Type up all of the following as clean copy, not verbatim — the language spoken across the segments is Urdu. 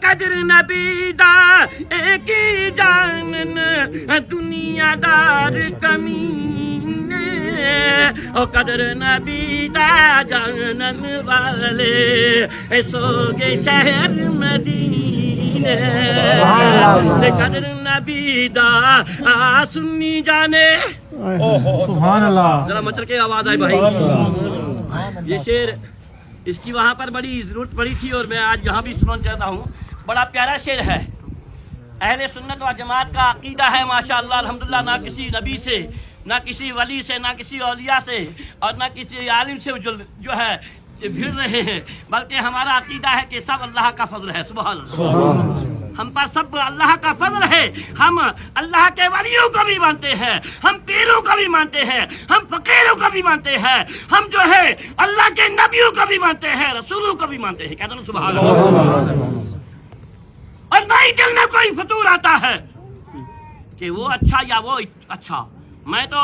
قدر نبی دا ایک ہی جانن دنیا دار کمینے او قدر نبی دا جانن والے سوگے شہر مدینے قدر نبی دا سنی جانے سبحان اللہ. ذرا مچل کے آواز آئی بھائی. یہ شعر اس کی وہاں پر بڑی ضرورت پڑی تھی اور میں آج یہاں بھی سننا چاہتا ہوں. بڑا پیارا شعر ہے. اہل سنت و جماعت کا عقیدہ ہے ماشاءاللہ الحمدللہ، نہ کسی نبی سے، نہ کسی ولی سے، نہ کسی اولیاء سے اور نہ کسی عالم سے جو ہے بھیڑ رہے ہیں، بلکہ ہمارا عقیدہ ہے کہ سب اللہ کا فضل ہے. سبحان اللہ. ہم پر سب اللہ کا فضل ہے. ہم اللہ کے ولیوں کو بھی مانتے ہیں، ہم پیروں کو بھی مانتے ہیں، ہم فقیروں کو بھی مانتے ہیں، ہم جو ہے اللہ کے نبیوں کو بھی مانتے ہیں، رسولوں کو بھی مانتے ہیں. کہتے ہیں سبحان اللہ. اور نہ ہی دل میں کوئی فطور آتا ہے کہ وہ اچھا یا وہ اچھا. میں تو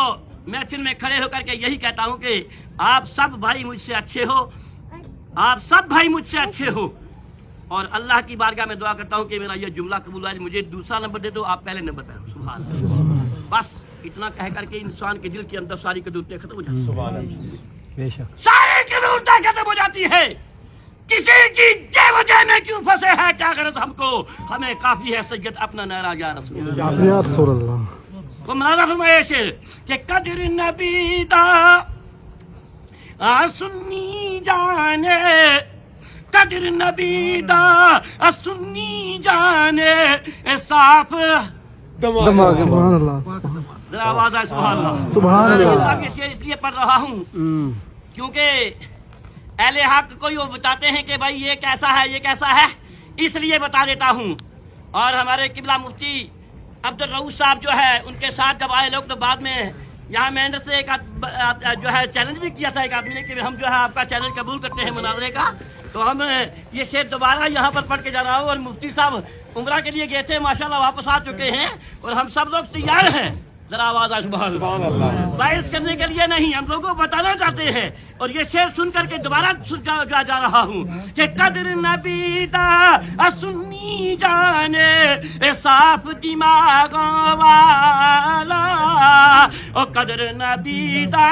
محفل میں کھڑے ہو کر کے یہی کہتا ہوں کہ آپ سب بھائی مجھ سے اچھے ہو، آپ سب بھائی مجھ سے اچھے ہو. اور اللہ کی بارگاہ میں دعا کرتا ہوں کہ میرا یہ جملہ قبول ہے. مجھے دوسرا نمبر دے دو، آپ پہلے نمبر پہ ہو. سبحان اللہ. بس اتنا کہہ کر کے انسان کے دل کے اندر ساری قدرتیں ختم ہو جاتی ہیں، ساری قدرتیں ختم ہو جاتی ہے. کسی کی جے وجہ میں کیوں پھنسے ہے، کیا غرض ہم کو، ہمیں کافی ہے سید اپنا نعرہ یا رسول اللہ. یا رسول اللہ. وہ مناظر فرمائے شعر کہ قدر نبی دا سنی جانے، قدر نبی دا سنی جانے صاف دماغ. سبحان اللہ. ذرا آواز آئے سبحان اللہ. سبحان اللہ. صاحب یہ شعر اس لیے پڑھ رہا ہوں کیونکہ اہل حق کو وہ بتاتے ہیں کہ بھائی یہ کیسا ہے، یہ کیسا ہے، اس لیے بتا دیتا ہوں. اور ہمارے قبلہ مفتی عبد الرؤوف صاحب جو ہے ان کے ساتھ جب آئے لوگ تو بعد میں یہاں مینڈر سے ایک جو ہے چیلنج بھی کیا تھا ایک آدمی نے کہ ہم جو ہے آپ کا چیلنج قبول کرتے ہیں مناظرے کا. تو ہم یہ شعر دوبارہ یہاں پر پڑھ کے جا رہا ہوں. اور مفتی صاحب عمرہ کے لیے گئے تھے، ماشاءاللہ واپس آ چکے ہیں اور ہم سب لوگ تیار ہیں. ذرا آواز آئے سبحان اللہ. باعث کرنے کے لیے نہیں، ہم لوگوں کو بتانا چاہتے ہیں. اور یہ شعر سن کر کے دوبارہ جا رہا ہوں کہ قدر نبی دا سنی جانے صاف دماغوں والا، او قدر نبی دا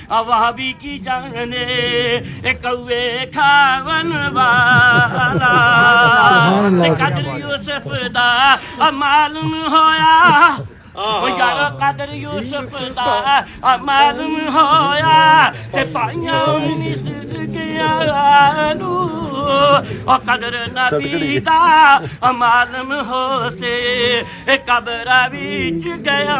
وہابی کی جانے کوے کھاون والا. قدر یوسف دا معلوم ہویا، یار قدر یوسف دا معلوم ہویا کہ پائیاں مصر گیا نو، اور قدر نبی دا معلوم ہو سے قبر وچ گیا.